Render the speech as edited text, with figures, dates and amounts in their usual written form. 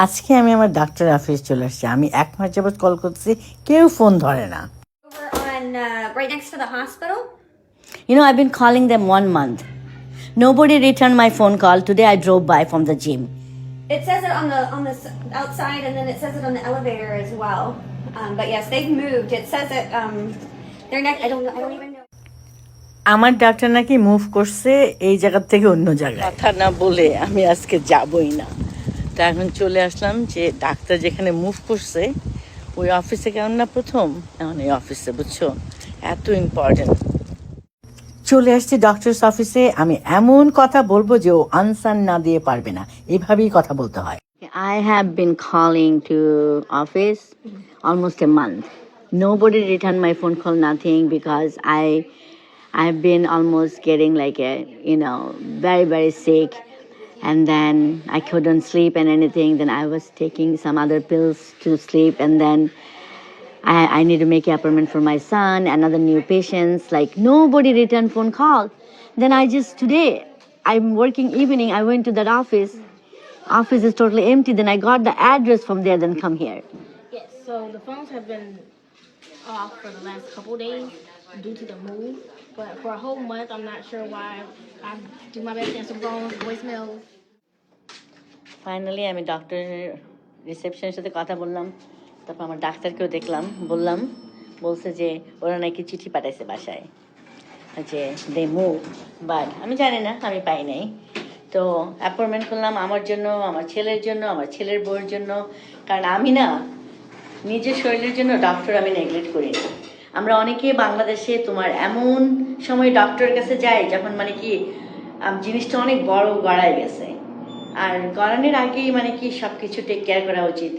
আজকে আমি আমার ডাক্তার অফিস চলে আসছি। আমি 1 মাস যাবত কল করতেছি, কেউ ফোন ধরে না। Over on right next to the hospital. You know, I've been calling them 1 month. Nobody returned my phone call. Today I drove by from the gym. It says it on the outside, and then it says it on the elevator as well. But yes, they've moved. It says it. They're next. I don't even know. আমার doctor নাকি move করছে এই জায়গা থেকে অন্য জায়গায়। কথা না বলে আমি আজকে যাবই না। তা এখন চলে আসলাম যে ডাক্তার যেখানে মুভ করছে ওই অফিসে, কেমন না প্রথম এখন এই অফিসে, বুঝছো, এত ইম্পর্টেন্ট। চলে আসছি ডক্টরস অফিসে। আমি এমন কথা বলবো যে ও আনসার না দিয়ে পারবে না, এইভাবেই কথা বলতে হয়। I have been calling to office almost a month. Nobody returned my phone call, nothing, because I've been almost getting like a, very, very sick. And then I couldn't sleep and anything. Then I was taking some other pills to sleep. And then I need to make an appointment for my son, another new patients. Like nobody returned phone call. Then today, I'm working evening. I went to that office. Office is totally empty. Then I got the address from there. Then come here. Yes, so the phones have been off for the last couple days due to the move, but for a whole month, I'm not sure why. I do my best to answer phones, voicemails. Finally আমি ডক্টরের রিসেপশনের সাথে কথা বললাম, তারপর আমার ডাক্তারকেও দেখলাম, বলছে যে ওরা নাকি চিঠি পাঠাইছে বাসায় যে দে মুভ, বাট আমি জানি না, আমি পাই নাই। তো অ্যাপয়েন্টমেন্ট করলাম আমার জন্য, আমার ছেলের জন্য, আমার ছেলের বউয়ের জন্য, কারণ আমি না নিজের শরীরের জন্য ডক্টর আমি নেগলেক্ট করি না। আমরা অনেকে বাংলাদেশে তোমার এমন সময় ডক্টরের কাছে যাই যখন মানে কি জিনিসটা অনেক বড় গড়ায় গেছে, আর গড়ানোর আগেই মানে কি সব কিছু টেক কেয়ার করা উচিত।